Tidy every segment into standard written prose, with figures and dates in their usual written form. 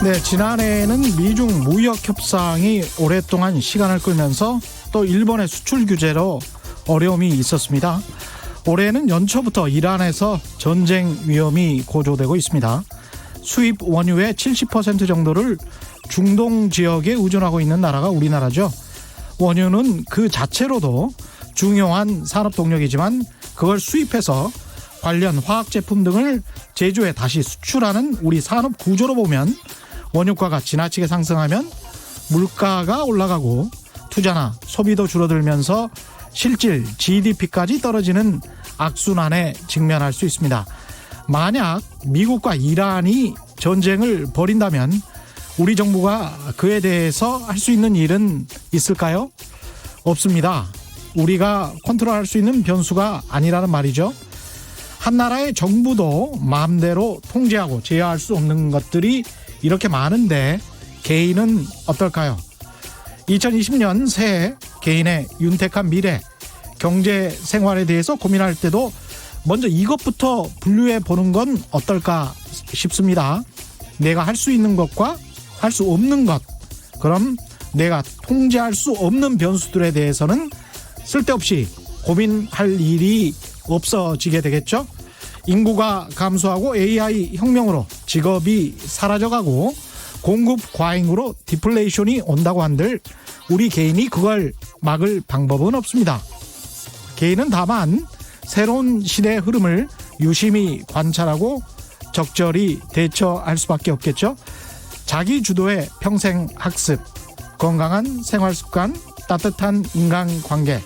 네, 지난해에는 미중 무역 협상이 오랫동안 시간을 끌면서 또 일본의 수출 규제로 어려움이 있었습니다. 올해는 연초부터 이란에서 전쟁 위험이 고조되고 있습니다. 수입 원유의 70% 정도를 중동 지역에 의존하고 있는 나라가 우리나라죠. 원유는 그 자체로도 중요한 산업 동력이지만 그걸 수입해서 관련 화학 제품 등을 제조해 다시 수출하는 우리 산업 구조로 보면 원유가가 지나치게 상승하면 물가가 올라가고 투자나 소비도 줄어들면서 실질 GDP까지 떨어지는 악순환에 직면할 수 있습니다. 만약 미국과 이란이 전쟁을 벌인다면 우리 정부가 그에 대해서 할 수 있는 일은 있을까요? 없습니다. 우리가 컨트롤할 수 있는 변수가 아니라는 말이죠. 한 나라의 정부도 마음대로 통제하고 제어할 수 없는 것들이 이렇게 많은데 개인은 어떨까요? 2020년 새해 개인의 윤택한 미래, 경제 생활에 대해서 고민할 때도 먼저 이것부터 분류해 보는 건 어떨까 싶습니다. 내가 할 수 있는 것과 할 수 없는 것, 그럼 내가 통제할 수 없는 변수들에 대해서는 쓸데없이 고민할 일이 없어지게 되겠죠. 인구가 감소하고 AI 혁명으로 직업이 사라져가고 공급 과잉으로 디플레이션이 온다고 한들 우리 개인이 그걸 막을 방법은 없습니다. 개인은 다만 새로운 시대의 흐름을 유심히 관찰하고 적절히 대처할 수밖에 없겠죠. 자기 주도의 평생 학습, 건강한 생활 습관, 따뜻한 인간관계,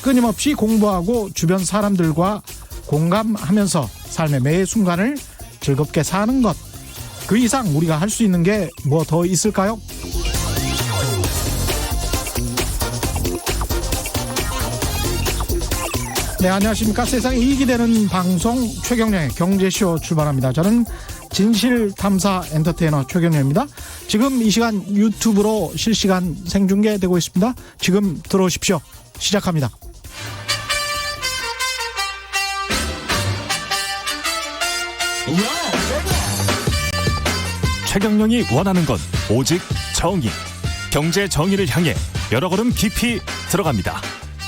끊임없이 공부하고 주변 사람들과 공감하면서 삶의 매 순간을 즐겁게 사는 것, 그 이상 우리가 할 수 있는 게 뭐 더 있을까요? 네, 안녕하십니까. 세상에 이익이 되는 방송 최경련의 경제쇼 출발합니다. 저는 진실탐사 엔터테이너 최경련입니다. 지금 이 시간 유튜브로 실시간 생중계되고 있습니다. 지금 들어오십시오. 시작합니다. 최경영이 원하는 건 오직 정의. 경제 정의를 향해 여러 걸음 깊이 들어갑니다.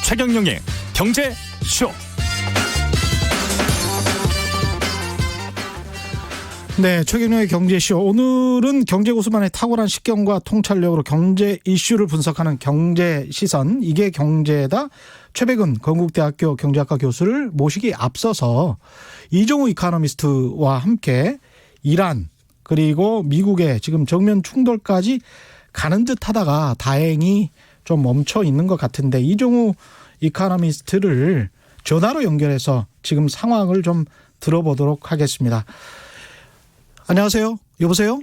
최경영의 경제쇼. 네, 최경영의 경제쇼. 오늘은 경제고수만의 탁월한 식견과 통찰력으로 경제 이슈를 분석하는 경제시선, 이게 경제다, 최백은 건국대학교 경제학과 교수를 모시기 앞서서 이종우 이코노미스트와 함께 이란 그리고 미국의 지금 정면 충돌까지 가는 듯 하다가 다행히 좀 멈춰 있는 것 같은데, 이종우 이코노미스트를 전화로 연결해서 지금 상황을 좀 들어보도록 하겠습니다. 안녕하세요. 여보세요?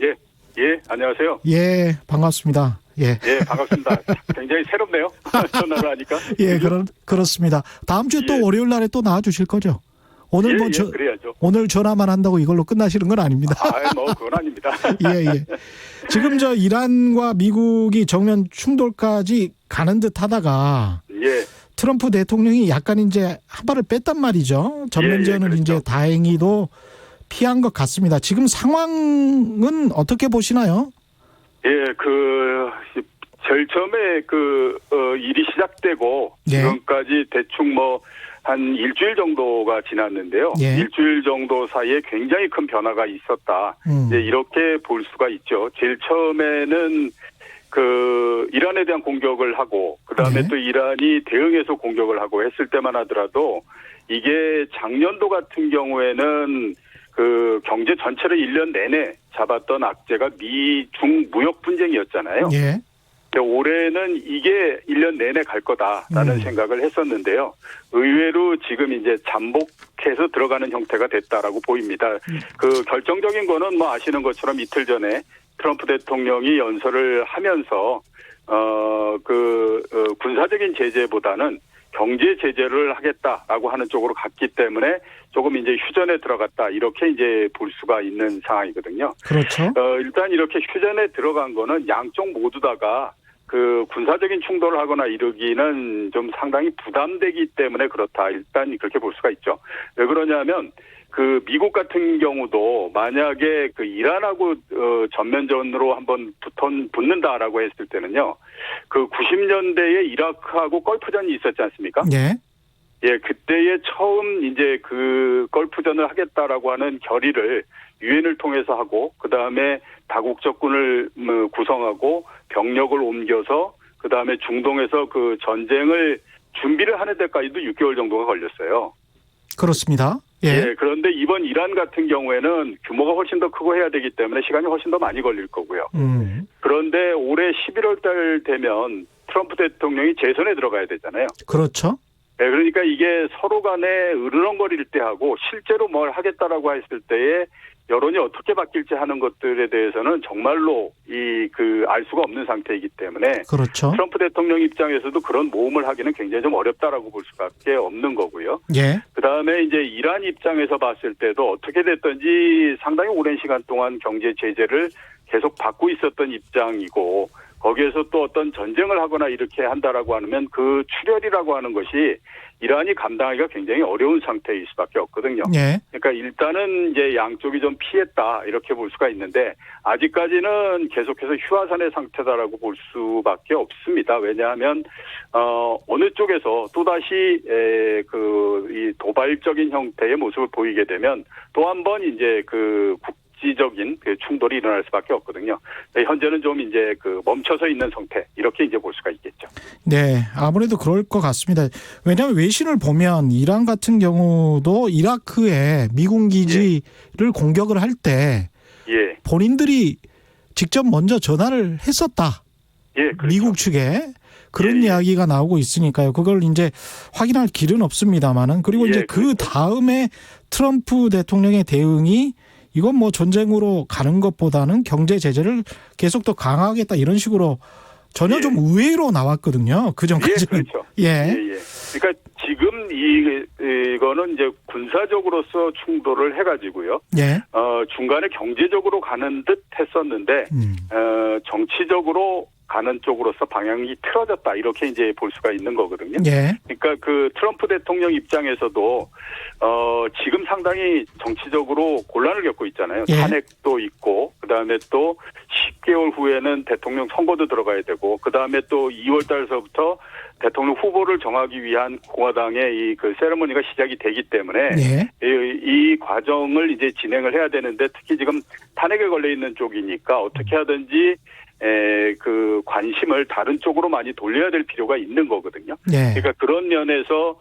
예, 안녕하세요. 예, 반갑습니다. 예. 예, 반갑습니다. 굉장히 새롭네요. 전화를 하니까. 예, 그렇습니다. 다음 주에 또 월요일 날에 또 나와 주실 거죠? 오늘 그래야죠. 오늘 전화만 한다고 이걸로 끝나시는 건 아닙니다. 그건 아닙니다. 예. 지금 이란과 미국이 정면 충돌까지 가는 듯 하다가 예. 트럼프 대통령이 약간 이제 한 발을 뺐단 말이죠. 전면전을 그렇죠. 이제 다행히도 피한 것 같습니다. 지금 상황은 어떻게 보시나요? 예, 제일 처음에 일이 시작되고 지금까지 대충 한 일주일 정도가 지났는데요. 예. 일주일 정도 사이에 굉장히 큰 변화가 있었다. 이렇게 볼 수가 있죠. 제일 처음에는 이란에 대한 공격을 하고, 그 다음에 또 이란이 대응해서 공격을 하고 했을 때만 하더라도 이게 작년도 같은 경우에는 경제 전체를 1년 내내 잡았던 악재가 미중 무역 분쟁이었잖아요. 예. 올해는 이게 1년 내내 갈 거다라는 생각을 했었는데요. 의외로 지금 이제 잠복해서 들어가는 형태가 됐다라고 보입니다. 결정적인 거는 아시는 것처럼 이틀 전에 트럼프 대통령이 연설을 하면서 군사적인 제재보다는 경제 제재를 하겠다라고 하는 쪽으로 갔기 때문에 조금 이제 휴전에 들어갔다, 이렇게 이제 볼 수가 있는 상황이거든요. 그렇죠. 일단 이렇게 휴전에 들어간 거는 양쪽 모두 다가 그 군사적인 충돌을 하거나 이러기는 좀 상당히 부담되기 때문에 그렇다. 일단 그렇게 볼 수가 있죠. 왜 그러냐면 그 미국 같은 경우도 만약에 그 이란하고 전면전으로 한번 붙는다라고 했을 때는요. 그 90년대에 이라크하고 걸프전이 있었지 않습니까? 예. 예, 그때에 처음 이제 그 걸프전을 하겠다라고 하는 결의를 유엔을 통해서 하고 그다음에 다국적군을 구성하고 병력을 옮겨서 그다음에 중동에서 그 전쟁을 준비를 하는 데까지도 6개월 정도가 걸렸어요. 그렇습니다. 예. 예, 그런데 이번 이란 같은 경우에는 규모가 훨씬 더 크고 해야 되기 때문에 시간이 훨씬 더 많이 걸릴 거고요. 그런데 올해 11월 달 되면 트럼프 대통령이 재선에 들어가야 되잖아요. 그렇죠. 네, 그러니까 이게 서로 간에 으르렁거릴 때 하고 실제로 뭘 하겠다라고 했을 때에 여론이 어떻게 바뀔지 하는 것들에 대해서는 정말로 알 수가 없는 상태이기 때문에 그렇죠. 트럼프 대통령 입장에서도 그런 모험을 하기는 굉장히 좀 어렵다라고 볼 수밖에 없는 거고요. 예. 그다음에 이제 이란 입장에서 봤을 때도 어떻게 됐든지 상당히 오랜 시간 동안 경제 제재를 계속 받고 있었던 입장이고 거기에서 또 어떤 전쟁을 하거나 이렇게 한다라고 하면 그 출혈이라고 하는 것이 이란이 감당하기가 굉장히 어려운 상태일 수밖에 없거든요. 예. 그러니까 일단은 이제 양쪽이 좀 피했다 이렇게 볼 수가 있는데 아직까지는 계속해서 휴화산의 상태다라고 볼 수밖에 없습니다. 왜냐하면 어느 쪽에서 또 다시 이 도발적인 형태의 모습을 보이게 되면 또 한 번 이제 그 국지적인 그 충돌이 일어날 수밖에 없거든요. 현재는 좀 이제 그 멈춰서 있는 상태 이렇게 이제 볼 수가 있겠죠. 네, 아무래도 그럴 것 같습니다. 왜냐하면 외신을 보면 이란 같은 경우도 이라크에 미군 기지를 공격을 할 때 본인들이 직접 먼저 전화를 했었다. 예, 그렇죠. 미국 측에 그런 이야기가 나오고 있으니까요. 그걸 이제 확인할 길은 없습니다만은 그리고 이제 그 다음에 트럼프 대통령의 대응이 이건 뭐 전쟁으로 가는 것보다는 경제 제재를 계속 더 강화하겠다 이런 식으로 전혀 좀 의외로 나왔거든요. 그 전까지는. 그렇죠. 예. 그러니까 지금 이거는 이제 군사적으로서 충돌을 해가지고요. 예. 중간에 경제적으로 가는 듯 했었는데 정치적으로 가는 쪽으로서 방향이 틀어졌다 이렇게 이제 볼 수가 있는 거거든요. 예. 그러니까 그 트럼프 대통령 입장에서도 지금 상당히 정치적으로 곤란을 겪고 있잖아요. 예. 탄핵도 있고 그다음에 또 10개월 후에는 대통령 선거도 들어가야 되고 그다음에 또 2월 달서부터 대통령 후보를 정하기 위한 공화당의 그 세레머니가 시작이 되기 때문에 이 과정을 이제 진행을 해야 되는데 특히 지금 탄핵에 걸려 있는 쪽이니까 어떻게 하든지 그 관심을 다른 쪽으로 많이 돌려야 될 필요가 있는 거거든요. 그러니까 그런 면에서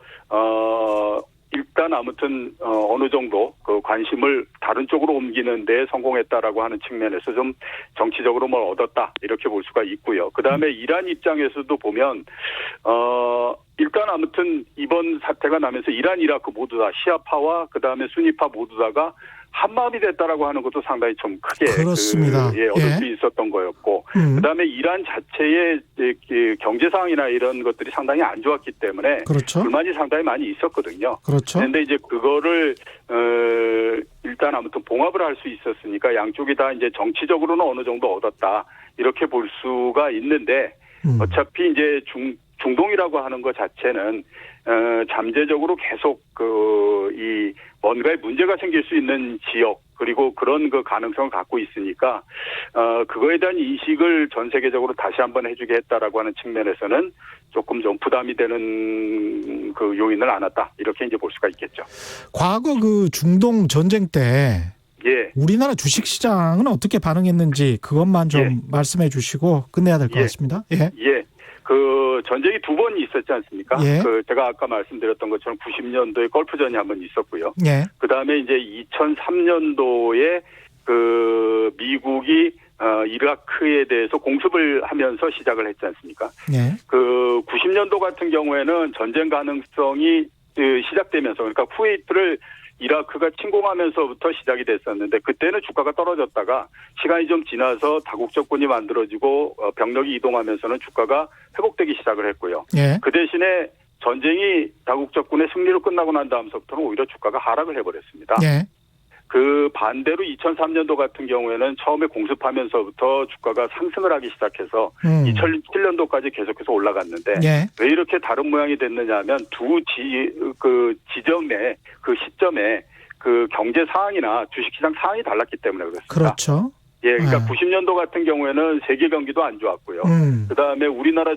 일단 아무튼 어느 정도 그 관심을 다른 쪽으로 옮기는 데 성공했다라고 하는 측면에서 좀 정치적으로 뭘 얻었다 이렇게 볼 수가 있고요. 그다음에 이란 입장에서도 보면 일단 아무튼 이번 사태가 나면서 이란, 이라크 모두 다 시아파와 그다음에 수니파 모두 다가 한마음이 됐다라고 하는 것도 상당히 좀 크게 그렇습니다. 얻을 수 있었던 거였고 그다음에 이란 자체의 경제 상황이나 이런 것들이 상당히 안 좋았기 때문에 그렇죠. 불만이 상당히 많이 있었거든요. 그렇죠. 그런데 이제 그거를 일단 아무튼 봉합을 할 수 있었으니까 양쪽이 다 이제 정치적으로는 어느 정도 얻었다 이렇게 볼 수가 있는데 어차피 이제 중동이라고 하는 것 자체는 잠재적으로 계속 이 뭔가에 문제가 생길 수 있는 지역 그리고 그런 그 가능성을 갖고 있으니까 그거에 대한 인식을 전 세계적으로 다시 한번 해주게 했다라고 하는 측면에서는 조금 좀 부담이 되는 그 요인을 안았다 이렇게 이제 볼 수가 있겠죠. 과거 그 중동 전쟁 때 우리나라 주식시장은 어떻게 반응했는지 그것만 좀 말씀해 주시고 끝내야 될 것 같습니다. 그 전쟁이 두 번 있었지 않습니까? 예. 그 제가 아까 말씀드렸던 것처럼 90년도에 걸프전이 한 번 있었고요. 예. 그다음에 이제 2003년도에 그 미국이 이라크에 대해서 공습을 하면서 시작을 했지 않습니까? 예. 그 90년도 같은 경우에는 전쟁 가능성이 시작되면서 그러니까 쿠웨이트를 이라크가 침공하면서부터 시작이 됐었는데 그때는 주가가 떨어졌다가 시간이 좀 지나서 다국적군이 만들어지고 병력이 이동하면서는 주가가 회복되기 시작을 했고요. 예. 그 대신에 전쟁이 다국적군의 승리로 끝나고 난 다음서부터는 오히려 주가가 하락을 해버렸습니다. 예. 그 반대로 2003년도 같은 경우에는 처음에 공습하면서부터 주가가 상승을 하기 시작해서 2007년도까지 계속해서 올라갔는데 예. 왜 이렇게 다른 모양이 됐느냐 하면 지정 내 그 시점에 그 경제 상황이나 주식시장 상황이 달랐기 때문에 그렇습니다. 그렇죠. 예, 그러니까 네. 90년도 같은 경우에는 세계 경기도 안 좋았고요. 그다음에 우리나라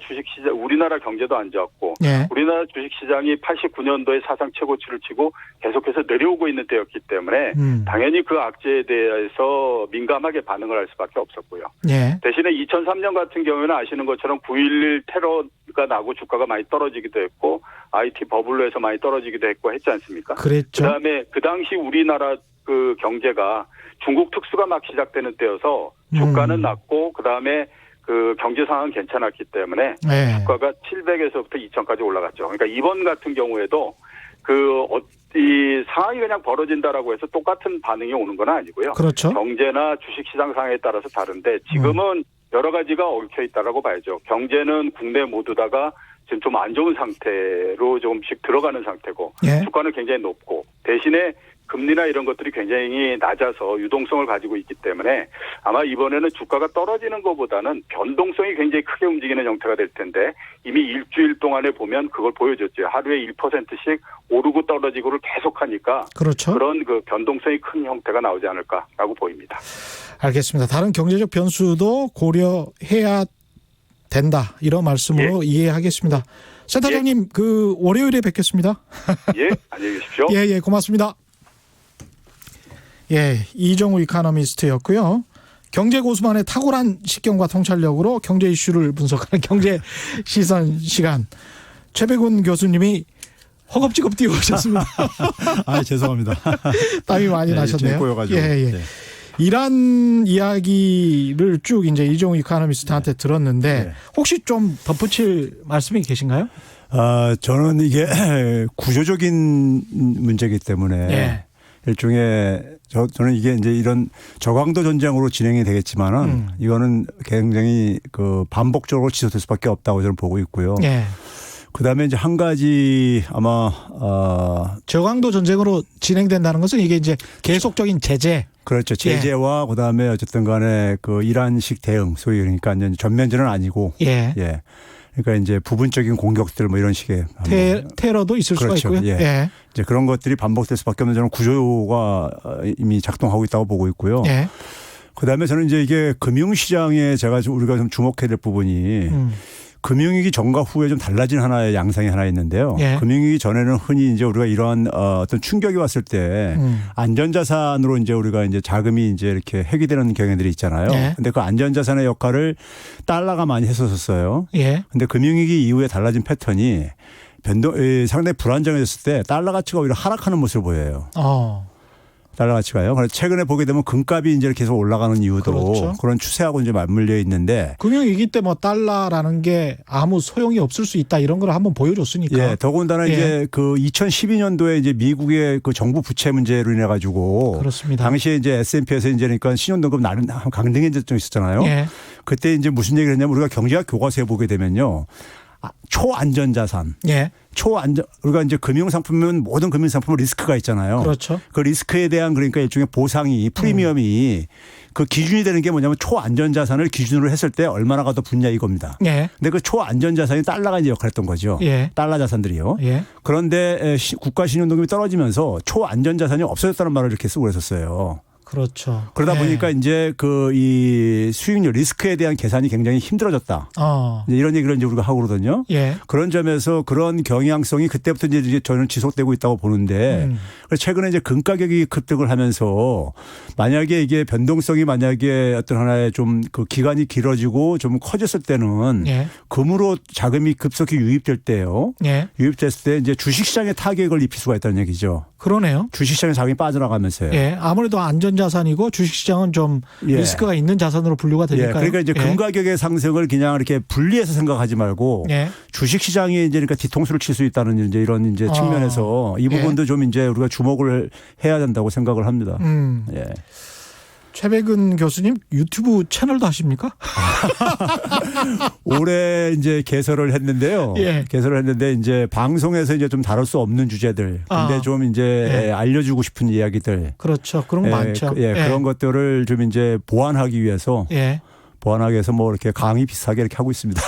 경제도 안 좋았고, 예. 우리나라 주식시장이 89년도에 사상 최고치를 치고 계속해서 내려오고 있는 때였기 때문에 당연히 그 악재에 대해서 민감하게 반응을 할 수밖에 없었고요. 예. 대신에 2003년 같은 경우에는 아시는 것처럼 9.11 테러가 나고 주가가 많이 떨어지기도 했고, IT 버블로에서 많이 떨어지기도 했고 했지 않습니까? 그랬죠. 그다음에 그 당시 우리나라 그 경제가 중국 특수가 막 시작되는 때여서 주가는 낮고 그다음에 그 경제 상황은 괜찮았기 때문에 네. 주가가 700에서부터 2000까지 올라갔죠. 그러니까 이번 같은 경우에도 이 상황이 그냥 벌어진다라고 해서 똑같은 반응이 오는 건 아니고요. 그렇죠. 경제나 주식시장 상황에 따라서 다른데 지금은 여러 가지가 얽혀 있다라고 봐야죠. 경제는 국내 모두다가 지금 좀 안 좋은 상태로 조금씩 들어가는 상태고 예. 주가는 굉장히 높고 대신에 금리나 이런 것들이 굉장히 낮아서 유동성을 가지고 있기 때문에 아마 이번에는 주가가 떨어지는 것보다는 변동성이 굉장히 크게 움직이는 형태가 될 텐데 이미 일주일 동안에 보면 그걸 보여줬죠. 하루에 1%씩 오르고 떨어지고를 계속하니까 그렇죠. 그런 그 변동성이 큰 형태가 나오지 않을까라고 보입니다. 알겠습니다. 다른 경제적 변수도 고려해야 된다. 이런 말씀으로 이해하겠습니다. 센터장님, 그 월요일에 뵙겠습니다. 예, 안녕히 계십시오. 예, 고맙습니다. 예, 이종우 이코노미스트였고요. 경제 고수만의 탁월한 식견과 통찰력으로 경제 이슈를 분석하는 경제 시선 시간. 최백운 교수님이 허겁지겁 뛰어오셨습니다. 아, 죄송합니다. 땀이 많이 나셨네요. 꼬여가지고. 예. 네. 이란 이야기를 쭉 이제 이종우 이코노미스트한테 들었는데 혹시 좀 덧붙일 말씀이 계신가요? 저는 이게 구조적인 문제이기 때문에 일종의 저는 이게 이제 이런 저강도 전쟁으로 진행이 되겠지만은 이거는 굉장히 그 반복적으로 지속될 수밖에 없다고 저는 보고 있고요. 예. 그다음에 이제 한 가지 아마 저강도 전쟁으로 진행된다는 것은 이게 이제 계속적인 제재. 그렇죠. 제재와 그다음에 어쨌든 간에 그 이란식 대응 소위 그러니까 이제 전면전은 아니고 예. 그러니까 이제 부분적인 공격들 뭐 이런 식의 테러도 있을 그렇죠. 수가 있고요. 예. 이제 그런 것들이 반복될 수밖에 없는 저는 구조가 이미 작동하고 있다고 보고 있고요. 예. 그다음에 저는 이제 이게 금융시장에 우리가 좀 주목해야 될 부분이 금융위기 전과 후에 좀 달라진 하나의 양상이 하나 있는데요. 예. 금융위기 전에는 흔히 이제 우리가 이러한 어떤 충격이 왔을 때 안전자산으로 이제 우리가 이제 자금이 이제 이렇게 해기되는 경향들이 있잖아요. 예. 근데 그 안전자산의 역할을 달러가 많이 했었어요. 예. 근데 금융위기 이후에 달라진 패턴이 상당히 불안정해졌을 때 달러 가치가 오히려 하락하는 모습을 보여요. 달러 가치가요. 그래서 최근에 보게 되면 금값이 이제 계속 올라가는 이유도 그렇죠. 그런 추세하고 이제 맞물려 있는데. 금융위기 때 뭐 달러라는 게 아무 소용이 없을 수 있다 이런 걸 한번 보여줬으니까. 예, 더군다나 이제 그 2012년도에 이제 미국의 그 정부 부채 문제로 인해 가지고. 그렇습니다. 당시에 이제 S&P에서 이제 그러니까 신용등급 강등의 좀 있었잖아요. 예. 그때 이제 무슨 얘기를 했냐면 우리가 경제학 교과서에 보게 되면요. 초안전자산. 예. 우리가 이제 금융상품은 모든 금융상품은 리스크가 있잖아요. 그렇죠. 그 리스크에 대한 그러니까 일종의 보상이 프리미엄이 그 기준이 되는 게 뭐냐면 초안전자산을 기준으로 했을 때 얼마나가 더 붙냐 이겁니다. 예. 근데 그 초안전자산이 달러가 이제 역할했던 거죠. 예. 달러 자산들이요. 예. 그런데 국가 신용등급이 떨어지면서 초안전자산이 없어졌다는 말을 이렇게 쓰고 그랬었어요. 그렇죠. 그러다 보니까 이제 그 이 수익률 리스크에 대한 계산이 굉장히 힘들어졌다. 이제 이런 얘기를 이제 우리가 하고 그러거든요. 예. 그런 점에서 그런 경향성이 그때부터 이제 저는 지속되고 있다고 보는데 최근에 이제 금 가격이 급등을 하면서 만약에 이게 변동성이 만약에 어떤 하나의 좀 그 기간이 길어지고 좀 커졌을 때는 금으로 자금이 급속히 유입될 때요. 유입됐을 때 이제 주식시장에 타격을 입힐 수가 있다는 얘기죠. 그러네요. 주식시장에 자금이 빠져나가면서요. 예. 아무래도 안전자산이고 주식시장은 좀 리스크가 있는 자산으로 분류가 되니까요. 그러니까 이제 금 가격의 상승을 그냥 이렇게 분리해서 생각하지 말고 주식시장이 이제 그러니까 뒤통수를 칠 수 있다는 이제 이런 이제 측면에서 이 부분도 좀 이제 우리가 주목을 해야 된다고 생각을 합니다. 예. 최백은 교수님 유튜브 채널도 하십니까? 올해 이제 개설을 했는데요. 예. 개설을 했는데 이제 방송에서 이제 좀 다룰 수 없는 주제들. 근데 좀 이제 예. 알려주고 싶은 이야기들. 그렇죠. 그런 거 많죠. 그런 것들을 좀 이제 보완하기 위해서 뭐 이렇게 강의 비슷하게 이렇게 하고 있습니다.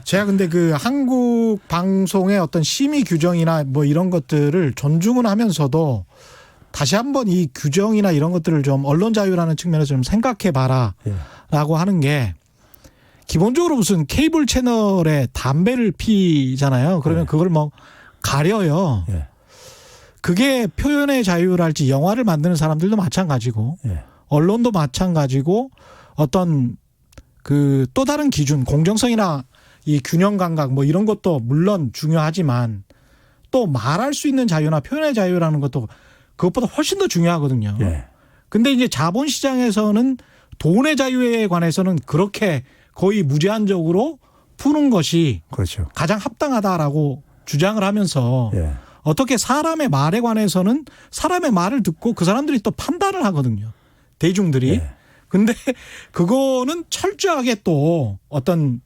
제가 근데 그 한국 방송의 어떤 심의 규정이나 뭐 이런 것들을 존중은 하면서도 다시 한번 이 규정이나 이런 것들을 좀 언론 자유라는 측면에서 좀 생각해 봐라라고 하는 게 기본적으로 무슨 케이블 채널에 담배를 피잖아요. 그러면 그걸 뭐 가려요. 그게 표현의 자유랄지 영화를 만드는 사람들도 마찬가지고 언론도 마찬가지고 어떤 그 또 다른 기준 공정성이나 이 균형 감각 뭐 이런 것도 물론 중요하지만 또 말할 수 있는 자유나 표현의 자유라는 것도 그것보다 훨씬 더 중요하거든요. 근데 이제 자본시장에서는 돈의 자유에 관해서는 그렇게 거의 무제한적으로 푸는 것이 그렇죠. 가장 합당하다라고 주장을 하면서 어떻게 사람의 말에 관해서는 사람의 말을 듣고 그 사람들이 또 판단을 하거든요. 대중들이. 근데 그거는 철저하게 또 어떤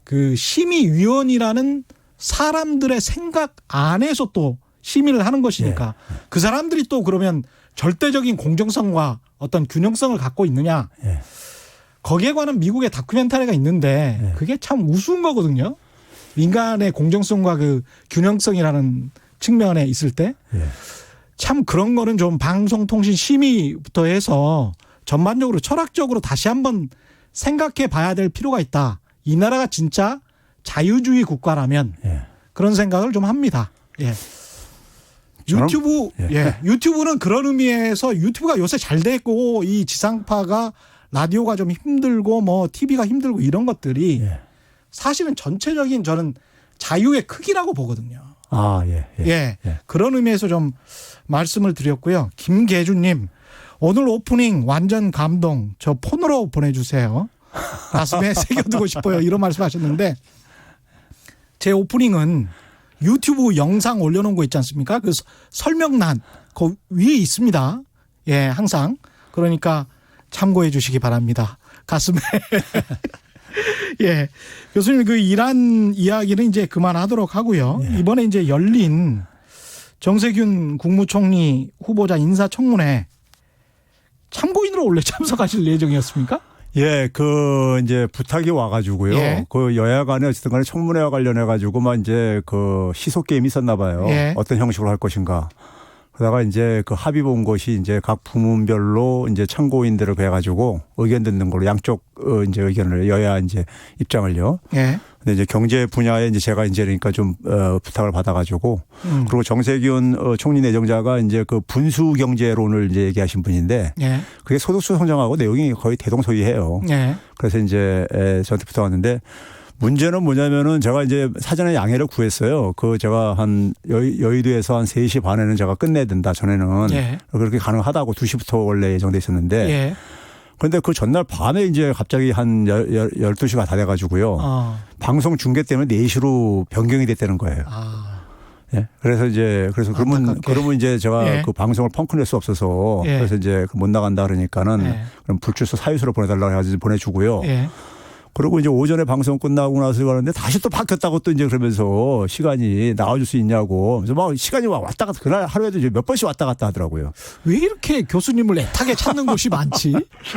그 심의위원이라는 사람들의 생각 안에서 또 심의를 하는 것이니까 그 사람들이 또 그러면 절대적인 공정성과 어떤 균형성을 갖고 있느냐. 거기에 관한 미국의 다큐멘터리가 있는데 그게 참 우스운 거거든요. 민간의 공정성과 그 균형성이라는 측면에 있을 때 참 그런 거는 좀 방송통신 심의부터 해서 전반적으로 철학적으로 다시 한번 생각해 봐야 될 필요가 있다. 이 나라가 진짜 자유주의 국가라면 그런 생각을 좀 합니다. 유튜브, 유튜브는 그런 의미에서 유튜브가 요새 잘 됐고 이 지상파가 라디오가 좀 힘들고 뭐 TV가 힘들고 이런 것들이 사실은 전체적인 저는 자유의 크기라고 보거든요. 그런 의미에서 좀 말씀을 드렸고요. 김계주님, 오늘 오프닝 완전 감동. 저 폰으로 보내주세요. 가슴에 새겨두고 싶어요. 이런 말씀하셨는데 제 오프닝은 유튜브 영상 올려놓은 거 있지 않습니까? 그 설명란 그 위에 있습니다. 항상. 그러니까 참고해 주시기 바랍니다. 가슴에. 교수님 그 이란 이야기는 이제 그만하도록 하고요. 이번에 이제 열린 정세균 국무총리 후보자 인사청문회 참고인으로 원래 참석하실 예정이었습니까? 그 이제 부탁이 와가지고요. 그 여야 간에 어쨌든 간에 청문회와 관련해가지고 막 이제 그 시소 게임이 있었나 봐요. 어떤 형식으로 할 것인가. 그러다가 이제 그 합의 본 것이 이제 각 부문별로 이제 참고인들을 해가지고 의견 듣는 걸로 양쪽 이제 의견을 여야 이제 입장을요. 근데 이제 경제 분야에 이제 제가 이제 그러니까 좀 부탁을 받아가지고 그리고 정세균 총리 내정자가 이제 그 분수 경제론을 이제 얘기하신 분인데 그게 소득수 성장하고 내용이 거의 대동소이해요. 그래서 이제 저한테 부탁왔는데 문제는 뭐냐면은 제가 이제 사전에 양해를 구했어요. 그 제가 한 여의도에서 한 3시 반에는 제가 끝내야 된다. 전에는 그렇게 가능하다고 2시부터 원래 예정돼 있었는데 그런데 그 전날 밤에 이제 갑자기 한 12시가 다 돼가지고요. 방송 중계 때문에 4시로 변경이 됐다는 거예요. 그래서 이제 그러면 이제 제가 그 방송을 펑크낼 수 없어서 그래서 이제 못 나간다 그러니까는 그럼 불출소 사유서를 보내달라고 해가지고 보내주고요. 그리고 이제 오전에 방송 끝나고 나서 가는데 다시 또 바뀌었다고 또 이제 그러면서 시간이 나와줄 수 있냐고. 그래서 막 시간이 왔다 갔다 그날 하루에도 이제 몇 번씩 왔다 갔다 하더라고요. 왜 이렇게 교수님을 애타게 찾는 곳이 많지?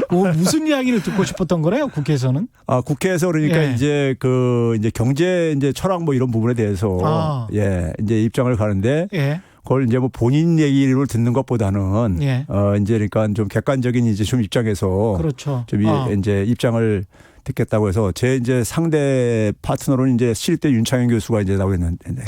뭐 무슨 이야기를 듣고 싶었던 거래요, 국회에서는? 국회에서 그러니까 이제 그 이제 경제 이제 철학 뭐 이런 부분에 대해서 이제 입장을 가는데 그걸 이제 뭐 본인 얘기를 듣는 것보다는 이제 그러니까 좀 객관적인 이제 좀 입장에서 그렇죠. 좀 이제 입장을 듣겠다고 해서 제 이제 상대 파트너로는 이제 실대 윤창현 교수가 이제 나오겠는데.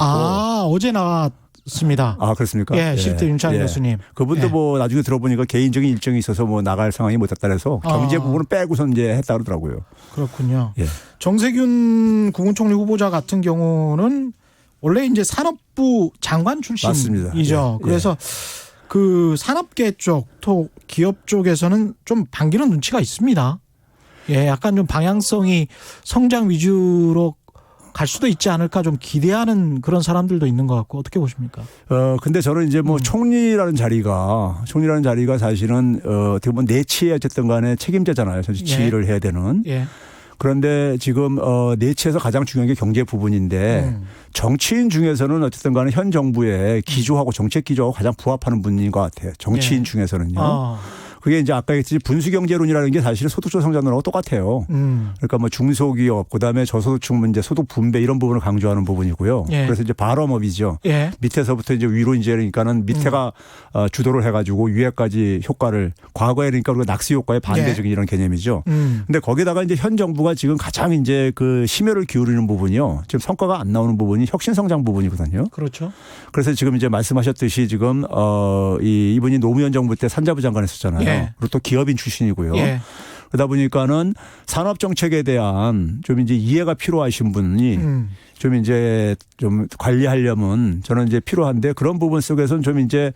어제 나왔습니다. 그렇습니까? 실대 윤창현 교수님. 그분도 뭐 나중에 들어보니까 개인적인 일정이 있어서 뭐 나갈 상황이 못 됐다 그래서 경제 부분은 빼고선 이제 했다 그러더라고요. 그렇군요. 정세균 국무총리 후보자 같은 경우는 원래 이제 산업부 장관 출신이죠. 맞습니다. 그래서 그 산업계 쪽, 또 기업 쪽에서는 좀 반기는 눈치가 있습니다. 약간 좀 방향성이 성장 위주로 갈 수도 있지 않을까 좀 기대하는 그런 사람들도 있는 것 같고 어떻게 보십니까? 근데 저는 이제 뭐 총리라는 자리가 사실은 어떻게 보면 내치에 어쨌든 간에 책임자잖아요. 전체 지휘를 해야 되는. 예. 그런데 지금 내치에서 가장 중요한 게 경제 부분인데 정치인 중에서는 어쨌든 간에 현 정부의 기조하고 정책 기조하고 가장 부합하는 분인 것 같아요. 정치인 중에서는요. 그게 이제 아까 얘기했듯이 분수경제론이라는 게 사실은 소득주 성장론하고 똑같아요. 그러니까 뭐 중소기업, 그다음에 저소득층 문제, 소득 분배 이런 부분을 강조하는 부분이고요. 예. 그래서 이제 바럼업이죠. 예. 밑에서부터 이제 위로 이제 그러니까는 밑에가 주도를 해가지고 위에까지 효과를 과거에 그러니까 우리가 낙수 효과에 반대적인 이런 개념이죠. 근데 거기다가 이제 현 정부가 지금 가장 이제 그 심혈을 기울이는 부분이요. 지금 성과가 안 나오는 부분이 혁신성장 부분이거든요. 그렇죠. 그래서 지금 이제 말씀하셨듯이 지금 이분이 노무현 정부 때 산자부 장관 했었잖아요. 예. 그리고 또 기업인 출신이고요. 예. 그러다 보니까는 산업 정책에 대한 좀 이제 이해가 필요하신 분이 좀 이제 좀 관리하려면 저는 이제 필요한데 그런 부분 속에서는 좀 이제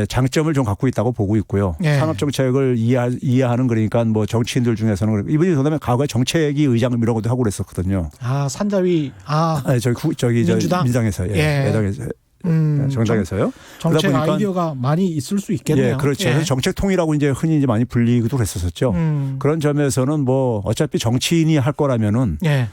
장점을 좀 갖고 있다고 보고 있고요. 예. 산업 정책을 이해하는 그러니까 뭐 정치인들 중에서는 이분이 그다음에 과거에 정책위 의장이라고도 하고 그랬었거든요. 아, 산자위. 저기 민주당? 민주당에서 예. 야당에서. 정당에서요. 정책 그러다 보니까 아이디어가 많이 있을 수 있겠네요. 예, 그렇죠. 그래서 정책 통이라고 이제 흔히 이제 많이 불리기도 그랬었죠. 그런 점에서는 뭐 어차피 정치인이 할 거라면은 예.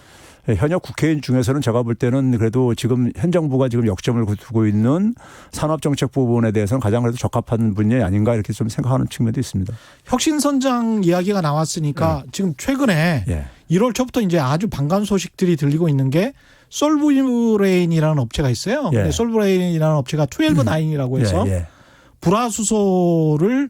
현역 국회의원 중에서는 제가 볼 때는 그래도 지금 현 정부가 지금 역점을 두고 있는 산업 정책 부분에 대해서는 가장 그래도 적합한 분이 아닌가 이렇게 좀 생각하는 측면도 있습니다. 혁신선장 이야기가 나왔으니까 지금 최근에 1월 초부터 이제 아주 반가운 소식들이 들리고 있는 게 솔브레인이라는 업체가 있어요. 예. 솔브레인이라는 업체가 12-9이라고 해서 불화수소를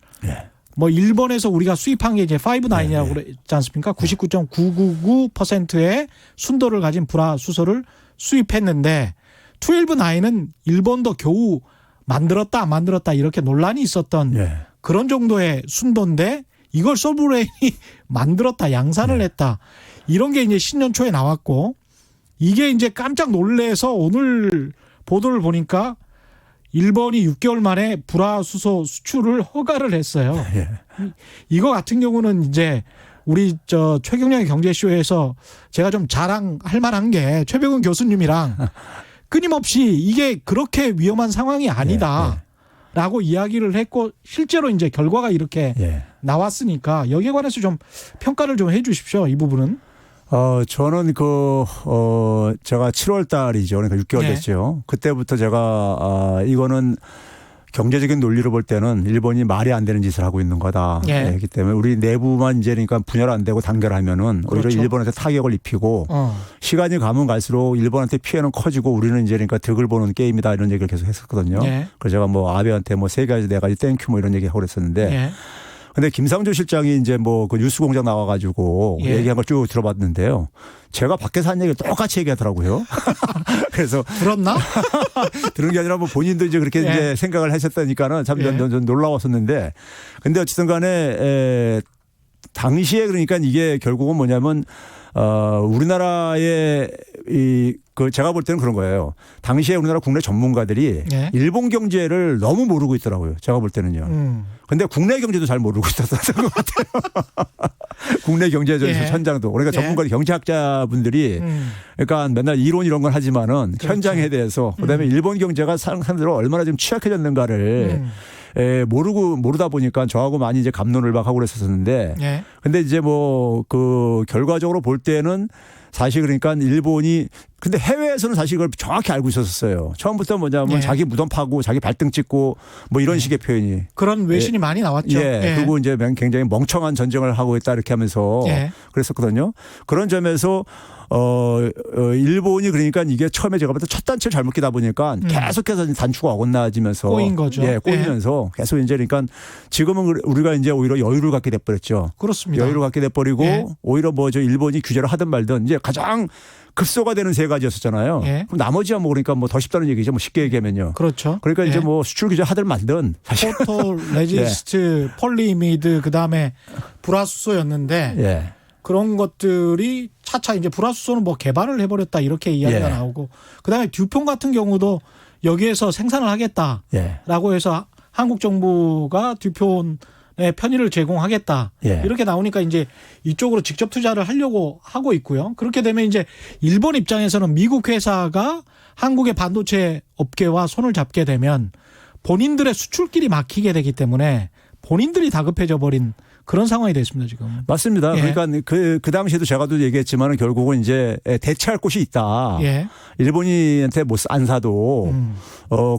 뭐 일본에서 우리가 수입한 게 이제 5-9이라고 그랬지 않습니까? 99.999%의 순도를 가진 불화수소를 수입했는데 12-9은 일본도 겨우 만들었다 안 만들었다 이렇게 논란이 있었던 그런 정도의 순도인데 이걸 솔브레인이 만들었다 양산을 했다 이런 게 이제 신년 초에 나왔고 이게 이제 깜짝 놀래서 오늘 보도를 보니까 일본이 6개월 만에 불화수소 수출을 허가를 했어요. 이거 같은 경우는 이제 우리 최경영의 경제쇼에서 제가 좀 자랑할 만한 게 최백운 교수님이랑 끊임없이 이게 그렇게 위험한 상황이 아니다라고 이야기를 했고 실제로 이제 결과가 이렇게 나왔으니까 여기에 관해서 좀 평가를 좀 해 주십시오. 이 부분은. 저는 제가 7월 달이죠. 그러니까 6개월 됐죠. 그때부터 제가, 이거는 경제적인 논리로 볼 때는 일본이 말이 안 되는 짓을 하고 있는 거다. 그렇기 때문에 우리 내부만 이제 그러니까 분열 안 되고 단결하면은 오히려 일본한테 타격을 입히고 시간이 가면 갈수록 일본한테 피해는 커지고 우리는 이제 그러니까 득을 보는 게임이다 이런 얘기를 계속 했었거든요. 그래서 제가 뭐 아베한테 뭐 3가지 4가지 땡큐 뭐 이런 얘기 하고 그랬었는데 근데 김상조 실장이 이제 뭐 그 뉴스공장 나와가지고 얘기한 걸 쭉 들어봤는데요. 제가 밖에서 한 얘기를 똑같이 얘기하더라고요. 그래서 들었나? 들은 게 아니라 뭐 본인도 이제 그렇게 이제 생각을 하셨다니까는 참 놀라웠었는데 근데 어쨌든 간에 당시에 그러니까 이게 결국은 뭐냐면 우리나라의 제가 볼 때는 그런 거예요. 당시에 우리나라 국내 전문가들이 일본 경제를 너무 모르고 있더라고요. 제가 볼 때는요. 근데 국내 경제도 잘 모르고 있었던 것 같아요. 국내 경제 현장도. 그러니까 전문가 경제학자분들이 그러니까 맨날 이론 이런 걸 하지만은 현장에 대해서 그다음에 일본 경제가 상대로 얼마나 좀 취약해졌는가를 모르다 보니까 저하고 많이 이제 갑론을 막 하고 그랬었는데 근데 이제 뭐 그 결과적으로 볼 때는 사실 그러니까 일본이 근데 해외에서는 사실 그걸 정확히 알고 있었어요. 처음부터 뭐냐면 자기 무덤 파고 자기 발등 찍고 뭐 이런 식의 표현이. 그런 외신이 많이 나왔죠. 그리고 이제 굉장히 멍청한 전쟁을 하고 있다 이렇게 하면서 그랬었거든요. 그런 점에서 일본이 그러니까 이게 처음에 제가 볼 때 첫 단추를 잘못 끼다 보니까 계속해서 단추가 어긋나지면서 꼬인 거죠. 꼬이면서 계속 이제 그러니까 지금은 우리가 이제 오히려 여유를 갖게 돼버렸죠. 그렇습니다. 여유를 갖게 돼버리고 오히려 뭐 저 일본이 규제를 하든 말든 이제 가장 급소가 되는 3가지였었잖아요. 그럼 나머지야 뭐 그러니까 뭐 더 쉽다는 얘기죠. 뭐 쉽게 얘기하면요. 그렇죠. 그러니까 이제 뭐 수출 규제 하든 말든 사실 포토 레지스트, 폴리미드 그다음에 불화수소였는데 그런 것들이 차차 이제 불화수소는 뭐 개발을 해버렸다 이렇게 이야기가 나오고 그다음에 듀폰 같은 경우도 여기에서 생산을 하겠다라고 해서 한국 정부가 듀폰 편의를 제공하겠다. 예. 이렇게 나오니까 이제 이쪽으로 직접 투자를 하려고 하고 있고요. 그렇게 되면 이제 일본 입장에서는 미국 회사가 한국의 반도체 업계와 손을 잡게 되면 본인들의 수출길이 막히게 되기 때문에 본인들이 다급해져 버린 그런 상황이 됐습니다, 지금. 맞습니다. 예. 그러니까 그 당시에도 제가도 얘기했지만 결국은 이제 대체할 곳이 있다. 예. 일본인한테 안 사도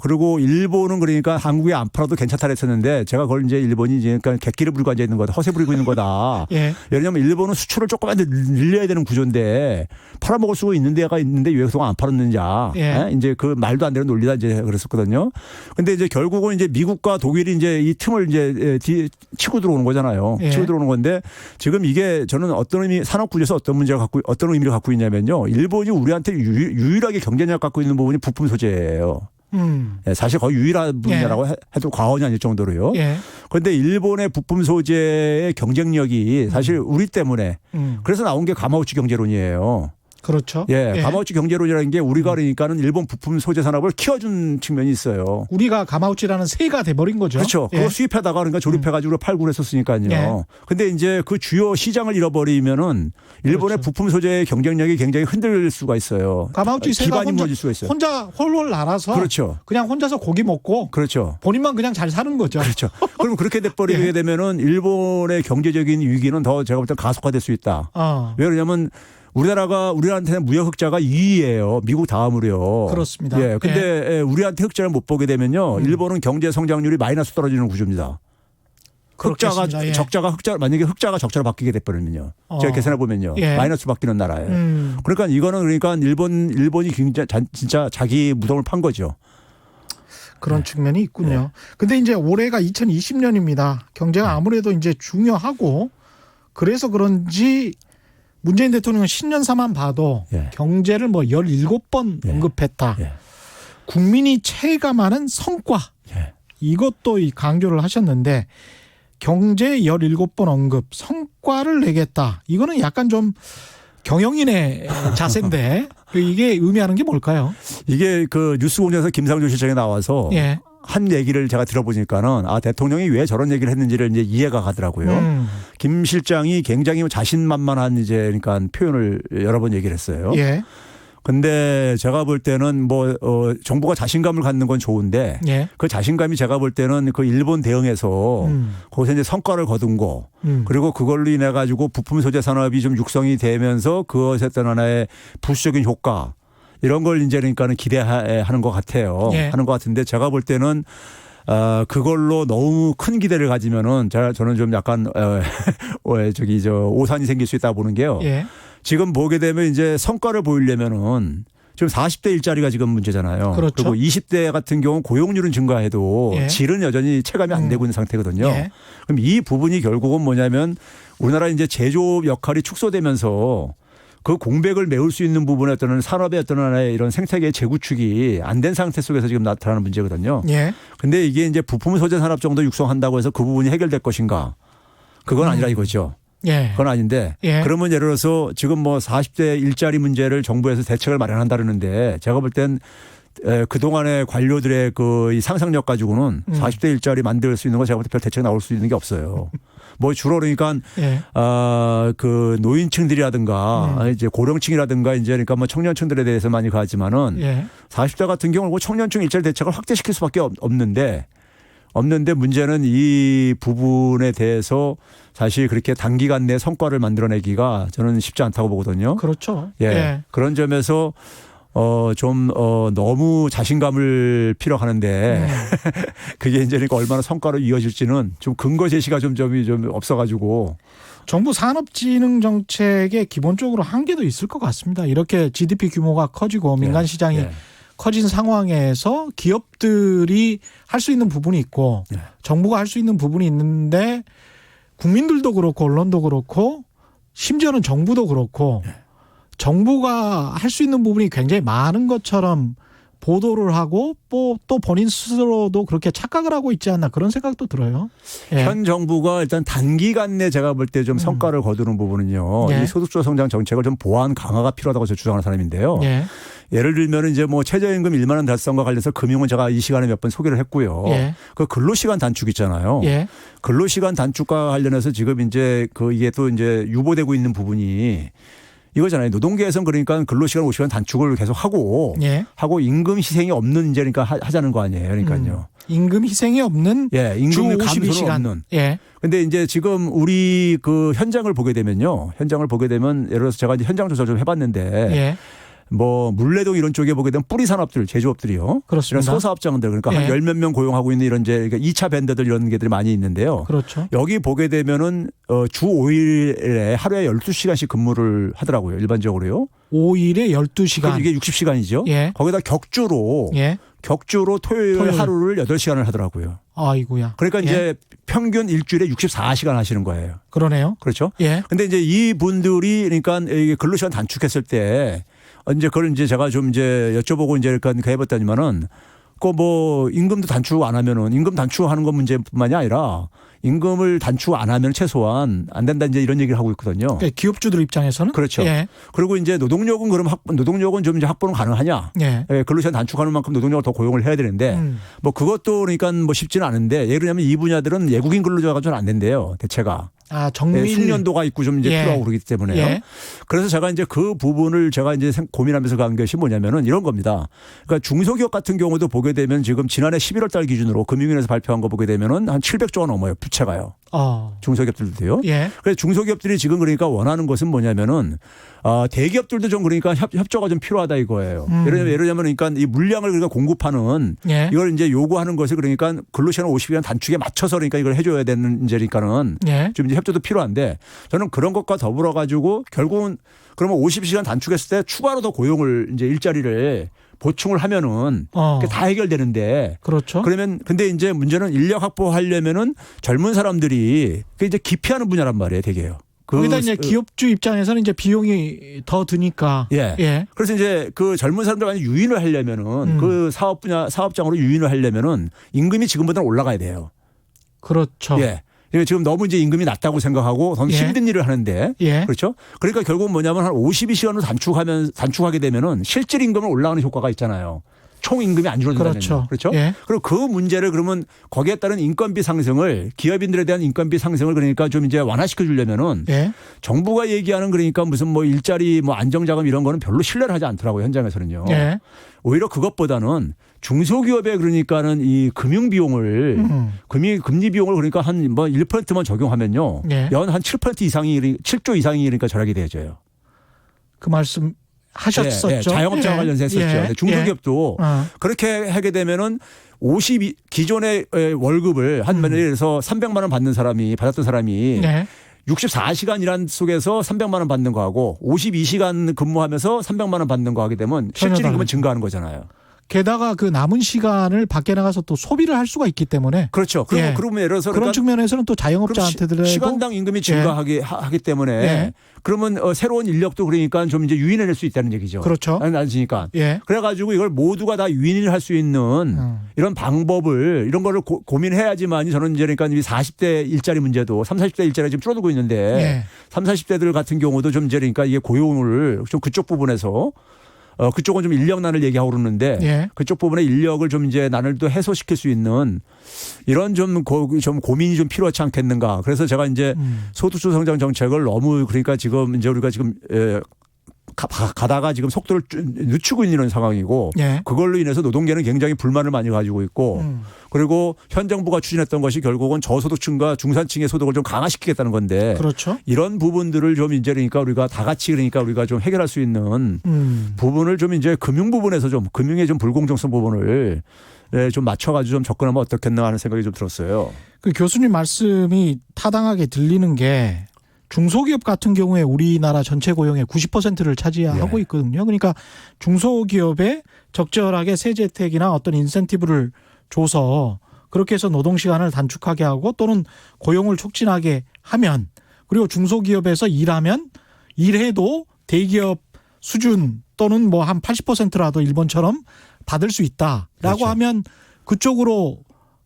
그리고 일본은 그러니까 한국에 안 팔아도 괜찮다 그랬었는데 제가 그걸 이제 일본이 이제 그러니까 객기를 부리고 앉아 있는 거다. 허세 부리고 있는 거다. 예. 왜냐하면 일본은 수출을 조금만 더 늘려야 되는 구조인데 팔아먹을 수 있는 데가 있는데 왜 그동안 안 팔았느냐. 예. 이제 그 말도 안 되는 논리다 이제 그랬었거든요. 근데 이제 결국은 이제 미국과 독일이 이제 이 틈을 이제 치고 들어오는 거잖아요. 예. 치고 들어오는 건데 지금 이게 저는 어떤 의미 산업 구조에서 어떤 의미를 갖고 있냐면요. 일본이 우리한테 유일하게 경쟁력 갖고 있는 부분이 부품 소재예요. 사실 거의 유일한 분야라고 해도 과언이 아닐 정도로요. 예. 그런데 일본의 부품 소재의 경쟁력이 사실 우리 때문에 그래서 나온 게 가마우치 경제론이에요. 그렇죠. 예, 가마우치 경제론이라는 게 우리가 그러니까는 일본 부품 소재 산업을 키워준 측면이 있어요. 우리가 가마우치라는 새가 돼버린 거죠. 그렇죠. 예. 그거 수입하다가 그러니까 조립해가지고 팔고 그랬었으니까요. 예. 근데 이제 그 주요 시장을 잃어버리면은 일본의 그렇죠. 부품 소재의 경쟁력이 굉장히 흔들릴 수가 있어요. 가마우치 새가 기반이 무너질 수가 있어요. 혼자 홀홀 날아서 그렇죠. 그냥 혼자서 고기 먹고 그렇죠. 본인만 그냥 잘 사는 거죠. 그렇죠. 그럼 그렇게 돼버리게 예. 되면은 일본의 경제적인 위기는 더 제가 볼 때 가속화될 수 있다. 왜 그러냐면 우리한테는 무역 흑자가 2위예요. 미국 다음으로요. 그렇습니다. 예. 근데 우리한테 흑자를 못 보게 되면요. 일본은 경제 성장률이 마이너스 떨어지는 구조입니다. 그렇겠습니다. 예. 만약에 흑자가 적자로 바뀌게 돼버리면요. 제가 계산해 보면요. 예. 마이너스로 바뀌는 나라예요. 그러니까 이거는 그러니까 일본이 진짜 자기 무덤을 판 거죠. 그런 측면이 있군요. 근데 이제 올해가 2020년입니다. 경제가 아무래도 이제 중요하고 그래서 그런지 문재인 대통령은 신년사만 봐도 경제를 뭐 17번 언급했다. 국민이 체감하는 성과. 이것도 강조를 하셨는데 경제 17번 언급, 성과를 내겠다. 이거는 약간 좀 경영인의 자세인데 이게 의미하는 게 뭘까요? 이게 그 뉴스공장에서 김상조 실장이 나와서 한 얘기를 제가 들어보니까는 대통령이 왜 저런 얘기를 했는지를 이제 이해가 가더라고요. 김 실장이 굉장히 자신만만한 이제 그러니까 표현을 여러 번 얘기를 했어요. 예. 근데 제가 볼 때는 정부가 자신감을 갖는 건 좋은데 그 자신감이 제가 볼 때는 그 일본 대응에서 거기서 이제 성과를 거둔 거 그리고 그걸로 인해 가지고 부품 소재 산업이 좀 육성이 되면서 그것에 어떤 하나의 부수적인 효과 이런 걸 이제 그러니까는 기대하는 것 같아요. 하는 것 같은데 제가 볼 때는 그걸로 너무 큰 기대를 가지면은 저는 좀 약간 오산이 생길 수 있다 보는 게요. 지금 보게 되면 이제 성과를 보이려면은 지금 40대 일자리가 지금 문제잖아요. 그렇죠. 그리고 20대 같은 경우 고용률은 증가해도 질은 여전히 체감이 안 되고 있는 상태거든요. 그럼 이 부분이 결국은 뭐냐면 우리나라 이제 제조업 역할이 축소되면서 그 공백을 메울 수 있는 부분의 어떤 산업의 어떤 하나의 이런 생태계 재구축이 안 된 상태 속에서 지금 나타나는 문제거든요. 근데 이게 이제 부품 소재 산업 정도 육성한다고 해서 그 부분이 해결될 것인가? 그건 아니라 이거죠. 그건 아닌데 그러면 예를 들어서 지금 뭐 40대 일자리 문제를 정부에서 대책을 마련한다는데 제가 볼 땐 그동안의 관료들의 그 이 상상력 가지고는 40대 일자리 만들 수 있는 거 제가 볼 때 별 대책 나올 수 있는 게 없어요. 뭐 주로 그러니까 그 노인층들이라든가 이제 고령층이라든가 이제 그러니까 뭐 청년층들에 대해서 많이 가지만은 40대 같은 경우는 청년층 일자리 대책을 확대시킬 수밖에 없는데 문제는 이 부분에 대해서 사실 그렇게 단기간 내 성과를 만들어내기가 저는 쉽지 않다고 보거든요. 그렇죠. 그런 점에서 너무 자신감을 피력하는데 그게 이제 그러니까 얼마나 성과로 이어질지는 좀 근거 제시가 좀 없어가지고. 정부 산업진흥 정책에 기본적으로 한계도 있을 것 같습니다. 이렇게 GDP 규모가 커지고 민간 시장이 커진 상황에서 기업들이 할 수 있는 부분이 있고 정부가 할 수 있는 부분이 있는데 국민들도 그렇고 언론도 그렇고 심지어는 정부도 그렇고 정부가 할 수 있는 부분이 굉장히 많은 것처럼 보도를 하고 또 본인 스스로도 그렇게 착각을 하고 있지 않나 그런 생각도 들어요. 예. 현 정부가 일단 단기간 내 제가 볼 때 좀 성과를 거두는 부분은요. 예. 이 소득주도 성장 정책을 좀 보완 강화가 필요하다고 제가 주장하는 사람인데요. 예. 예를 들면 이제 뭐 최저임금 1만 원 달성과 관련해서 금융은 제가 이 시간에 몇 번 소개를 했고요. 예. 그 근로시간 단축 있잖아요. 예. 근로시간 단축과 관련해서 지금 이제 이게 또 이제 유보되고 있는 부분이 이거잖아요. 노동계에서는 그러니까 근로시간 50시간 단축을 계속 하고 예. 임금 희생이 없는 이제 그러니까 하자는 거 아니에요. 그러니까요. 임금 희생이 없는 예, 주 임금 52시간. 감소는 없는. 예. 근데 이제 지금 우리 그 현장을 보게 되면요. 현장을 보게 되면 예를 들어서 제가 이제 현장 조사를 좀 해봤는데 예. 뭐 물레동 이런 쪽에 보게 되면 뿌리 산업들, 제조업들이요. 그렇습니다. 이런 소사업장들 그러니까 예. 한 열 몇 명 고용하고 있는 이런 이제 2차 밴더들 이런 게들이 많이 있는데요. 그렇죠. 여기 보게 되면은 주 5일에 하루에 12시간씩 근무를 하더라고요. 일반적으로요. 5일에 12시간. 이게 60시간이죠. 예. 거기다 격주로 예. 토요일 하루를 8시간을 하더라고요. 아이고야. 그러니까 예. 이제 평균 일주일에 64시간 하시는 거예요. 그러네요. 그렇죠. 예. 근데 이제 이 분들이 그러니까 이게 근로시간 단축했을 때 이제 그걸 이제 제가 좀 이제 여쭤보고 이제 그러니까 해봤더니만은 그 뭐 임금도 단축 안 하면은 임금 단축하는 건 문제뿐만이 아니라 임금을 단축 안 하면 최소한 안 된다 이제 이런 얘기를 하고 있거든요. 그러니까 기업주들 입장에서는 그렇죠. 예. 그리고 이제 노동력은 그럼 노동력은 좀 이제 확보는 가능하냐? 예. 예, 근로시간 단축하는 만큼 노동력을 더 고용을 해야 되는데 뭐 그것도 그러니까 뭐 쉽지는 않은데 예를 들면 이 분야들은 외국인 근로자가 좀 안 된대요. 대체가. 아, 정밀 숙련도가 있고 좀 이제 예. 필요하고 그러기 때문에요. 예. 그래서 제가 이제 그 부분을 제가 이제 고민하면서 간 것이 뭐냐면은 이런 겁니다. 그러니까 중소기업 같은 경우도 보게 되면 지금 지난해 11월 달 기준으로 금융위에서 발표한 거 보게 되면은 한 700조가 넘어요. 부채가요. 중소기업들도요. 예. 그래서 중소기업들이 지금 그러니까 원하는 것은 뭐냐면은 대기업들도 좀 그러니까 협조가 좀 필요하다 이거예요. 예를 들면 그러니까 이 물량을 그러니까 공급하는 예. 이걸 이제 요구하는 것을 그러니까 근로시간 50시간 단축에 맞춰서 그러니까 이걸 해줘야 되는 이제니까는 예. 좀 이제 협조도 필요한데 저는 그런 것과 더불어 가지고 결국은 그러면 50시간 단축했을 때 추가로 더 고용을 이제 일자리를 보충을 하면은 그게 다 해결되는데 그렇죠. 그러면 근데 이제 문제는 인력 확보하려면은 젊은 사람들이 그게 이제 기피하는 분야란 말이에요, 되게요. 거기다 이제 기업주 입장에서는 이제 비용이 더 드니까. 예. 예. 그래서 이제 그 젊은 사람들 많이 유인을 하려면은 그 사업 분야 사업장으로 유인을 하려면은 임금이 지금보다는 올라가야 돼요. 그렇죠. 예. 지금 너무 이제 임금이 낮다고 생각하고 너무 예. 힘든 일을 하는데 예. 그렇죠. 그러니까 결국은 뭐냐면 한 52시간으로 단축하게 되면은 실질 임금은 올라가는 효과가 있잖아요. 총 임금이 안 줄어든다면 그렇죠. 그렇죠. 예. 그리고 그 문제를 그러면 거기에 따른 인건비 상승을 기업인들에 대한 인건비 상승을 그러니까 좀 이제 완화시켜 주려면은 예. 정부가 얘기하는 그러니까 무슨 뭐 일자리 뭐 안정자금 이런 거는 별로 신뢰를 하지 않더라고요. 현장에서는요. 예. 오히려 그것보다는 중소기업에 그러니까는 이 금융 비용을 금리 비용을 그러니까 한 뭐 1%만 적용하면요. 예. 연 한 7% 이상이 7조 이상이 그러니까 절약이 되어져요. 그 말씀 하셨었죠. 예, 예. 자영업자 예. 관련해서 했었죠. 예. 근데 중소기업도 그렇게 하게 되면은 52 기존의 월급을 한 예를 들어서 300만 원 받았던 사람이 예. 64시간 일한 속에서 300만 원 받는 거하고 52시간 근무하면서 300만 원 받는 거 하게 되면 실질 임금은 증가하는 거잖아요. 게다가 그 남은 시간을 밖에 나가서 또 소비를 할 수가 있기 때문에 그렇죠. 그리고 예. 그러면 예를 들어서 그런 측면에서는 또 자영업자한테도 시간당 임금이 증가하기 때문에 예. 그러면 새로운 인력도 그러니까 좀 이제 유인해낼 수 있다는 얘기죠. 그렇죠. 낮으니까. 예. 그래가지고 이걸 모두가 다 유인을 할 수 있는 이런 방법을 이런 거를 고민해야지만이 저는 이제 그러니까 이 40대 일자리 문제도 30, 40대 일자리가 지금 줄어들고 있는데 예. 30, 40대들 같은 경우도 좀 이제 그러니까 이게 고용을 좀 그쪽 부분에서 그쪽은 좀 인력난을 얘기하고 그러는데 예. 그쪽 부분에 인력을 좀 이제 난을 또 해소시킬 수 있는 이런 좀 고민이 좀 필요하지 않겠는가. 그래서 제가 이제 소득주 성장 정책을 너무 그러니까 지금 이제 우리가 지금 가다가 지금 속도를 늦추고 있는 상황이고 예. 그걸로 인해서 노동계는 굉장히 불만을 많이 가지고 있고 그리고 현 정부가 추진했던 것이 결국은 저소득층과 중산층의 소득을 좀 강화시키겠다는 건데 그렇죠. 이런 부분들을 좀 이제 그러니까 우리가 다 같이 그러니까 우리가 좀 해결할 수 있는 부분을 좀 이제 금융 부분에서 좀 금융의 좀 불공정성 부분을 좀 맞춰가지고 좀 접근하면 어떻겠나 하는 생각이 좀 들었어요. 그 교수님 말씀이 타당하게 들리는 게 중소기업 같은 경우에 우리나라 전체 고용의 90%를 차지하고 예. 있거든요. 그러니까 중소기업에 적절하게 세제 혜택이나 어떤 인센티브를 줘서 그렇게 해서 노동시간을 단축하게 하고 또는 고용을 촉진하게 하면 그리고 중소기업에서 일해도 대기업 수준 또는 뭐 한 80%라도 일본처럼 받을 수 있다라고 그렇죠. 하면 그쪽으로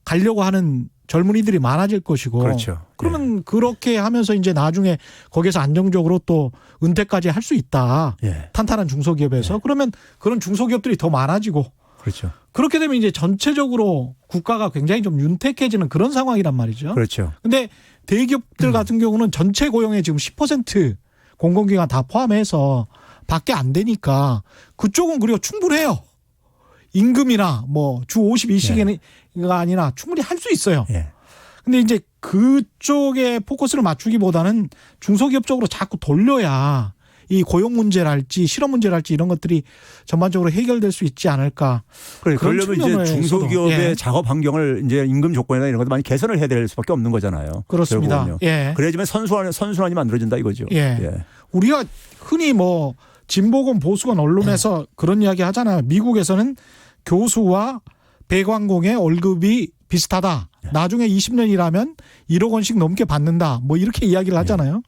가려고 하는 젊은이들이 많아질 것이고 그렇죠. 그러면 그렇게 하면서 이제 나중에 거기서 안정적으로 또 은퇴까지 할 수 있다. 예. 탄탄한 중소기업에서 그러면 그런 중소기업들이 더 많아지고 그렇죠. 그렇게 되면 이제 전체적으로 국가가 굉장히 좀 윤택해지는 그런 상황이란 말이죠. 그렇죠. 근데 대기업들 같은 경우는 전체 고용의 지금 10% 공공기관 다 포함해서 밖에 안 되니까 그쪽은 그리고 충분해요. 임금이나 뭐 주 52시간이 아니라 충분히 할 수 있어요. 예. 근데 이제 그쪽에 포커스를 맞추기보다는 중소기업 쪽으로 자꾸 돌려야 이 고용 문제랄지 실업 문제랄지 이런 것들이 전반적으로 해결될 수 있지 않을까. 그래, 그런 그러려면 이제 측면에서도. 중소기업의 예. 작업 작업 환경을 이제 임금 조건이나 이런 것도 많이 개선을 해야 될 수밖에 없는 거잖아요. 그렇습니다. 결국은요. 예. 그래야지만 선순환이 만들어진다 이거죠. 예. 우리가 흔히 뭐 진보건 보수건 언론에서 그런 이야기 하잖아요. 미국에서는 교수와 배관공의 월급이 비슷하다. 나중에 20년 일하면 1억 원씩 넘게 받는다. 뭐 이렇게 이야기를 하잖아요.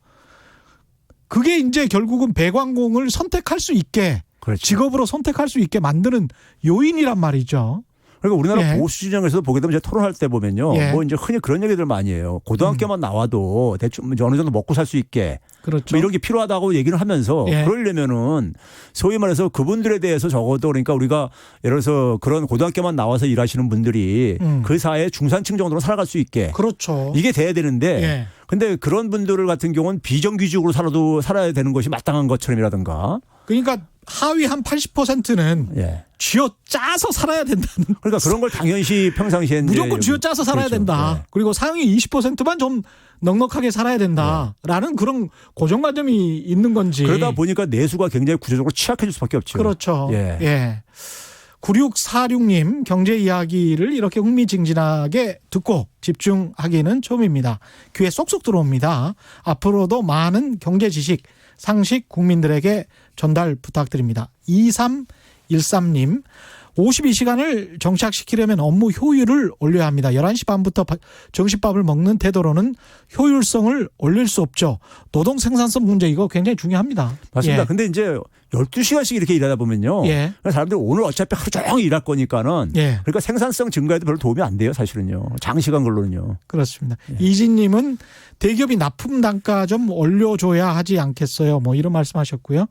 그게 이제 결국은 배관공을 선택할 수 있게 그렇죠. 직업으로 선택할 수 있게 만드는 요인이란 말이죠. 그러니까 우리나라 예. 보수 진영에서도 보게 되면 이제 토론할 때 보면요. 예. 뭐 이제 흔히 그런 얘기들 많이 해요. 고등학교만 나와도 대충 어느 정도 먹고 살 수 있게 그렇죠. 뭐 이런 게 필요하다고 얘기를 하면서 예. 그러려면은 소위 말해서 그분들에 대해서 적어도 그러니까 우리가 예를 들어서 그런 고등학교만 나와서 일하시는 분들이 그 사회 중산층 정도로 살아갈 수 있게 그렇죠. 이게 돼야 되는데 예. 근데 그런 분들 같은 경우는 비정규직으로 살아야 되는 것이 마땅한 것처럼이라든가 그러니까 하위 한 80%는 예. 쥐어 짜서 살아야 된다는. 그러니까 그런 걸 당연시 평상시에 이제 무조건 쥐어 짜서 살아야 그렇죠. 된다. 예. 그리고 상위 20%만 좀 넉넉하게 살아야 된다라는 그런 고정관념이 있는 건지. 그러다 보니까 내수가 굉장히 구조적으로 취약해질 수밖에 없죠. 그렇죠. 예. 예. 9646님 경제 이야기를 이렇게 흥미진진하게 듣고 집중하기는 처음입니다. 귀에 쏙쏙 들어옵니다. 앞으로도 많은 경제 지식, 상식 국민들에게 전달 부탁드립니다. 2313님 52시간을 정착시키려면 업무 효율을 올려야 합니다. 11시 반부터 정식밥을 먹는 태도로는 효율성을 올릴 수 없죠. 노동 생산성 문제 이거 굉장히 중요합니다. 맞습니다. 예. 근데 이제 12시간씩 이렇게 일하다 보면요. 예. 사람들이 오늘 어차피 하루 종일 일할 거니까는 예. 그러니까 생산성 증가에도 별로 도움이 안 돼요. 사실은요. 장시간 근로는요. 그렇습니다. 이진님은 대기업이 납품 단가 좀 올려줘야 하지 않겠어요. 뭐 이런 말씀하셨고요.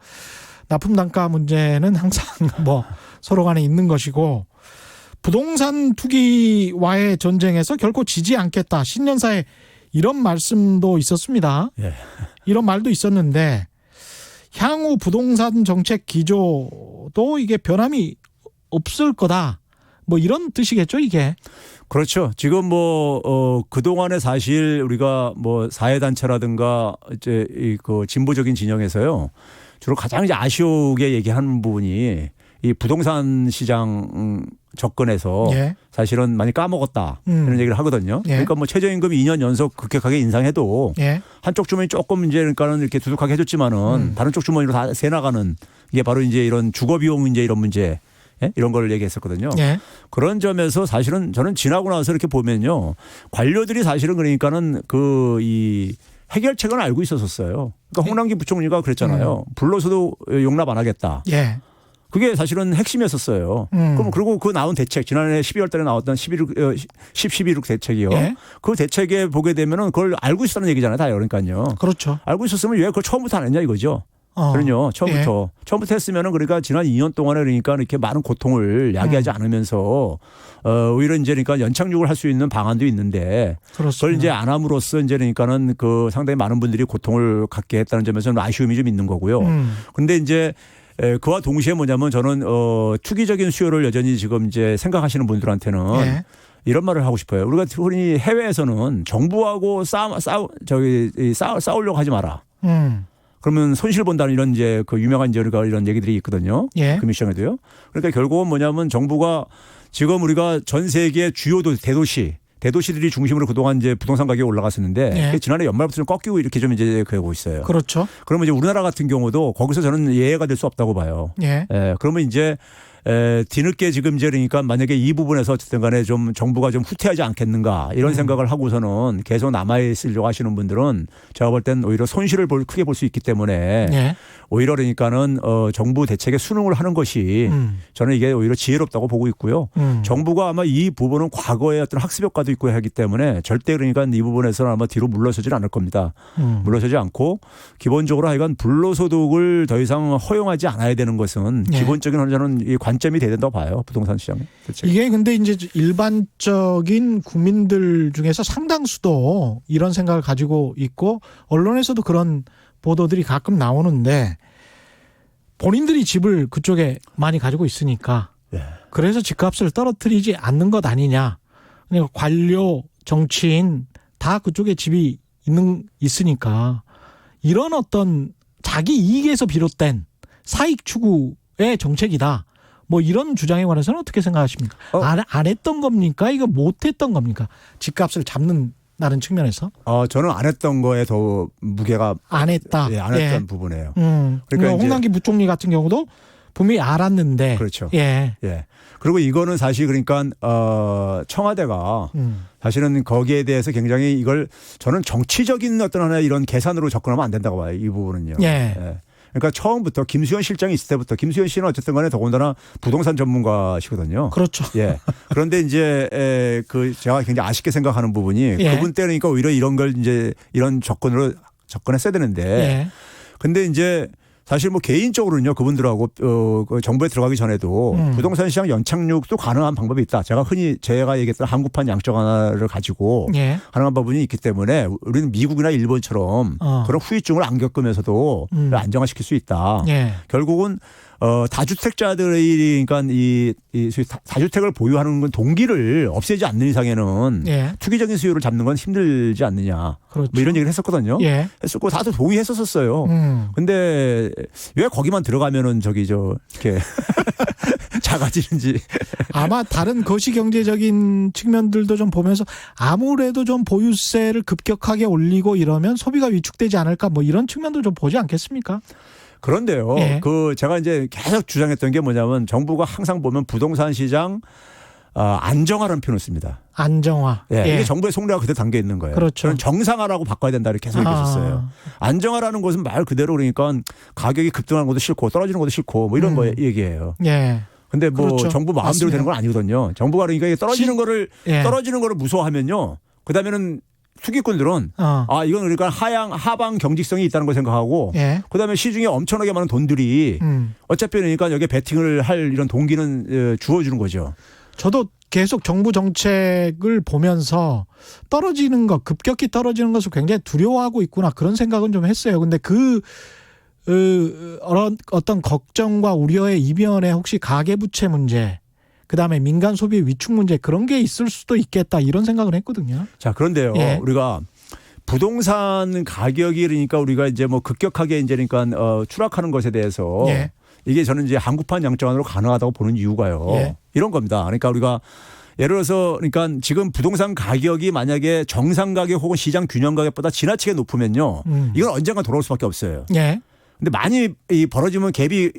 납품 단가 문제는 항상 뭐 서로 간에 있는 것이고 부동산 투기와의 전쟁에서 결코 지지 않겠다. 신년사에 이런 말씀도 있었습니다. 예. 이런 말도 있었는데 향후 부동산 정책 기조도 이게 변함이 없을 거다. 뭐 이런 뜻이겠죠, 이게. 그렇죠. 지금 그동안에 사실 우리가 뭐 사회단체라든가 이제 그 진보적인 진영에서요. 주로 가장 이제 아쉬우게 얘기하는 부분이 이 부동산 시장 접근에서 예. 사실은 많이 까먹었다. 이런 얘기를 하거든요. 예. 그러니까 뭐 최저임금 2년 연속 급격하게 인상해도 예. 한쪽 주머니 조금 이제 그러니까는 이렇게 두둑하게 해줬지만은 다른 쪽 주머니로 다 새나가는 이게 바로 이제 이런 주거비용 문제 이런 문제 예? 이런 걸 얘기했었거든요. 예. 그런 점에서 사실은 저는 지나고 나서 이렇게 보면요. 관료들이 사실은 그러니까는 이 해결책은 알고 있었어요. 그러니까 홍남기 부총리가 그랬잖아요. 불러서도 용납 안 하겠다. 예. 그게 사실은 핵심이었었어요. 그럼 그리고 그 나온 대책 지난해 12월 달에 나왔던 11.16 대책이요. 예. 그 대책에 보게 되면은 그걸 알고 있었다는 얘기잖아요. 다 그러니까요. 그렇죠. 알고 있었으면 왜 그걸 처음부터 안 했냐 이거죠. 그럼요. 처음부터. 예. 처음부터 했으면은 그러니까 지난 2년 동안에 그러니까 이렇게 많은 고통을 야기하지 않으면서 오히려 이제 그러니까 연착륙을 할 수 있는 방안도 있는데 그렇습니다. 그걸 이제 안 함으로써 이제 그러니까는 그 상당히 많은 분들이 고통을 갖게 했다는 점에서는 아쉬움이 좀 있는 거고요. 근데 이제 그와 동시에 뭐냐면 저는 투기적인 수요를 여전히 지금 이제 생각하시는 분들한테는 예. 이런 말을 하고 싶어요. 우리가 흔히 해외에서는 정부하고 싸우려고 하지 마라. 그러면 손실 본다는 이런 이제 그 유명한 이제 이런 얘기들이 있거든요. 예. 금융시장에도요. 그러니까 결국은 뭐냐면 정부가 지금 우리가 전 세계 주요 대도시들이 중심으로 그동안 이제 부동산 가격이 올라갔었는데 예. 지난해 연말부터 좀 꺾이고 이렇게 좀 이제 그러고 있어요. 그렇죠. 그러면 이제 우리나라 같은 경우도 거기서 저는 예외가 될 수 없다고 봐요. 예. 그러면 이제 뒤늦게 지금 이제 그러니까 만약에 이 부분에서 어쨌든 간에 좀 정부가 좀 후퇴하지 않겠는가 이런 생각을 하고서는 계속 남아있으려고 하시는 분들은 제가 볼 땐 오히려 손실을 크게 볼 수 있기 때문에 예. 오히려 그러니까는 정부 대책에 순응을 하는 것이 저는 이게 오히려 지혜롭다고 보고 있고요. 정부가 아마 이 부분은 과거에 어떤 학습 효과도 있고 하기 때문에 절대 그러니까 이 부분에서는 아마 뒤로 물러서질 않을 겁니다. 물러서지 않고 기본적으로 하여간 불로소득을 더 이상 허용하지 않아야 되는 것은 네. 기본적인 저는 이 관점이 돼야 된다고 봐요. 부동산 시장 대책. 이게 근데 이제 일반적인 국민들 중에서 상당수도 이런 생각을 가지고 있고 언론에서도 그런 보도들이 가끔 나오는데 본인들이 집을 그쪽에 많이 가지고 있으니까 예. 그래서 집값을 떨어뜨리지 않는 것 아니냐. 그러니까 관료, 정치인 다 그쪽에 집이 있으니까 이런 어떤 자기 이익에서 비롯된 사익 추구의 정책이다. 뭐 이런 주장에 관해서는 어떻게 생각하십니까? 안 했던 겁니까? 이거 못 했던 겁니까? 집값을 잡는 다른 측면에서? 저는 안 했던 거에 더 무게가 안 했다. 예, 안 했던 부분이에요. 그러니까 홍남기 부총리 같은 경우도 분명히 알았는데. 그렇죠. 예. 예. 그리고 이거는 사실 그러니까 청와대가 사실은 거기에 대해서 굉장히 이걸 저는 정치적인 어떤 하나의 이런 계산으로 접근하면 안 된다고 봐요. 이 부분은요. 예. 예. 그러니까 처음부터 김수현 실장이 있을 때부터 김수현 씨는 어쨌든 간에 더군다나 부동산 전문가시거든요. 그렇죠. 예. 그런데 이제 제가 굉장히 아쉽게 생각하는 부분이 예. 그분 때는 그러니까 오히려 이런 걸 이제 이런 접근했어야 되는데 예. 근데 이제 사실 뭐 개인적으로는요 그분들하고 그 정부에 들어가기 전에도 부동산 시장 연착륙도 가능한 방법이 있다. 제가 얘기했던 한국판 양적 하나를 가지고 예. 가능한 부분이 있기 때문에 우리는 미국이나 일본처럼 그런 후유증을 안 겪으면서도 안정화시킬 수 있다. 예. 결국은 다주택자들이 그러니까 이 다주택을 보유하는 건 동기를 없애지 않는 이상에는 예. 투기적인 수요를 잡는 건 힘들지 않느냐. 그렇죠. 뭐 이런 얘기를 했었거든요. 예. 했었고 다들 동의했었어요. 근데 왜 거기만 들어가면은 이렇게 작아지는지. 아마 다른 거시 경제적인 측면들도 좀 보면서 아무래도 좀 보유세를 급격하게 올리고 이러면 소비가 위축되지 않을까 뭐 이런 측면도 좀 보지 않겠습니까? 그런데요. 예. 제가 이제 계속 주장했던 게 뭐냐면 정부가 항상 보면 부동산 시장 안정화라는 표현을 씁니다. 안정화. 예. 예. 이게 정부의 속내가 그대로 담겨 있는 거예요. 그렇죠. 저는 정상화라고 바꿔야 된다 이렇게 계속 얘기했었어요. 안정화라는 것은 말 그대로 그러니까 가격이 급등하는 것도 싫고 떨어지는 것도 싫고 뭐 이런 거 얘기예요. 예. 근데 뭐 그렇죠. 정부 마음대로 맞습니다. 되는 건 아니거든요. 정부가 그러니까 이게 떨어지는 예. 거를 무서워하면요. 그다음에는 투기꾼들은 이건 그러니까 하방 경직성이 있다는 걸 생각하고 예. 그다음에 시중에 엄청나게 많은 돈들이 어차피 그러니까 여기에 베팅을 할 이런 동기는 주어주는 거죠. 저도 계속 정부 정책을 보면서 떨어지는 것, 급격히 떨어지는 것을 굉장히 두려워하고 있구나 그런 생각은 좀 했어요. 근데 어떤 걱정과 우려의 이면에 혹시 가계부채 문제, 그다음에 민간 소비 위축 문제 그런 게 있을 수도 있겠다 이런 생각을 했거든요. 자, 그런데요. 예. 우리가 부동산 가격이 그러니까 우리가 이제 뭐 급격하게 이제 그러니까 추락하는 것에 대해서 예. 이게 저는 이제 한국판 양적완으로 가능하다고 보는 이유가요. 예. 이런 겁니다. 그러니까 우리가 예를 들어서 그러니까 지금 부동산 가격이 만약에 정상 가격 혹은 시장 균형 가격보다 지나치게 높으면요. 이건 언젠가 돌아올 수밖에 없어요. 예. 근데 많이 벌어지면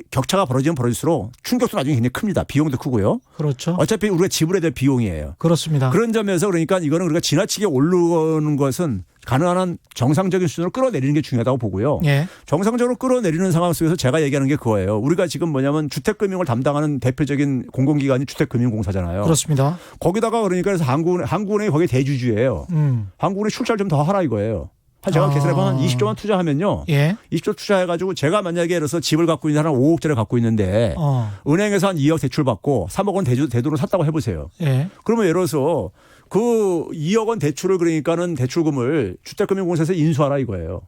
격차가 벌어지면 벌어질수록 충격도 나중에 굉장히 큽니다. 비용도 크고요. 그렇죠. 어차피 우리가 지불해야 될 비용이에요. 그렇습니다. 그런 점에서 그러니까 이거는 우리가 지나치게 오르는 것은 가능한 한 정상적인 수준으로 끌어내리는 게 중요하다고 보고요. 예. 정상적으로 끌어내리는 상황 속에서 제가 얘기하는 게 그거예요. 우리가 지금 뭐냐면 주택금융을 담당하는 대표적인 공공기관이 주택금융공사잖아요. 그렇습니다. 거기다가 그러니까 그래서 한국은행이 거기에 대주주예요. 한국은행 출자를 좀 더 하라 이거예요. 제가 계산해보면 한 20조만 투자하면요. 예. 20조 투자해가지고 제가 만약에 예를 들어서 집을 갖고 있는 사람 5억짜리 갖고 있는데 은행에서 한 2억 대출 받고 3억 원 대돈을 샀다고 해보세요. 예. 그러면 예를 들어서 그 2억 원 대출을 그러니까는 대출금을 주택금융공사에서 인수하라 이거예요.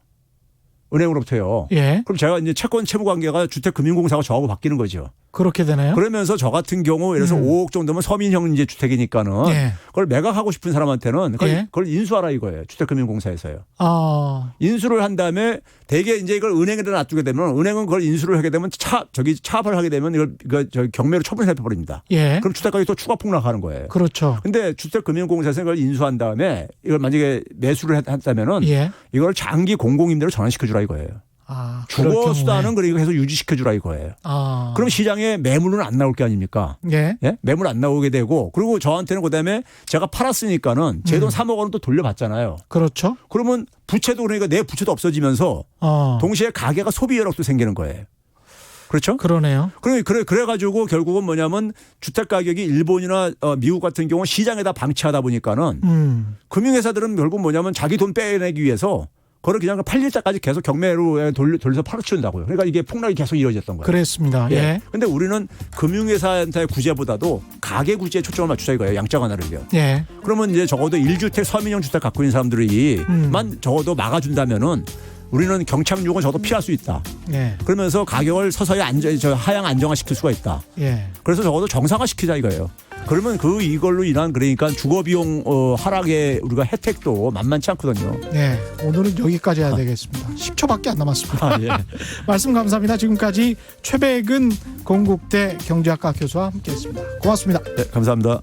은행으로부터요. 예. 그럼 제가 이제 채권 채무 관계가 주택금융공사가 저하고 바뀌는 거죠. 그렇게 되나요? 그러면서 저 같은 경우 예를 들어서 5억 정도면 서민형 이제 주택이니까는 예. 그걸 매각하고 싶은 사람한테는 예. 그걸 인수하라 이거예요. 주택금융공사에서요. 아. 인수를 한 다음에 대개 이제 이걸 은행에다 놔두게 되면 은행은 그걸 인수를 하게 되면 차압을 하게 되면 이걸 경매로 처분해 버립니다. 예. 그럼 주택가격이 또 추가 폭락하는 거예요. 그렇죠. 근데 주택금융공사에서 이걸 인수한 다음에 이걸 만약에 매수를 했다면은 예. 이걸 장기 공공임대로 전환시켜 주라 이거예요. 그럴 주거 경우에. 수단은 그리고 계속 유지시켜주라 이거예요. 그럼 시장에 매물은 안 나올 게 아닙니까? 예. 예? 매물 안 나오게 되고 그리고 저한테는 그다음에 제가 팔았으니까는 제 돈 3억 원은 또 돌려받잖아요. 그렇죠. 그러면 부채도 그러니까 내 부채도 없어지면서 동시에 가게가 소비 여력도 생기는 거예요. 그렇죠? 그러네요. 그래가지고 결국은 뭐냐면 주택 가격이 일본이나 미국 같은 경우 시장에다 방치하다 보니까는 금융회사들은 결국 뭐냐면 자기 돈 빼내기 위해서 그걸 그냥 팔릴 때까지 계속 경매로 돌려서 팔아치운다고요. 그러니까 이게 폭락이 계속 이어졌던 거예요. 그랬습니다. 예. 근데 우리는 금융회사한테의 구제보다도 가계 구제에 초점을 맞추자 이거예요. 양적 완화를요. 예. 그러면 이제 적어도 1주택 서민용 주택 갖고 있는 사람들이만 적어도 막아준다면은 우리는 경착륙은 적어도 피할 수 있다. 예. 그러면서 가격을 서서히 하향 안정화시킬 수가 있다. 예. 그래서 적어도 정상화시키자 이거예요. 그러면 이걸로 인한 그러니까 주거비용 하락의 우리가 혜택도 만만치 않거든요. 예. 오늘은 여기까지 해야 되겠습니다. 10초밖에 안 남았습니다. 예. 말씀 감사합니다. 지금까지 최백은 건국대 경제학과 교수와 함께했습니다. 고맙습니다. 네, 감사합니다.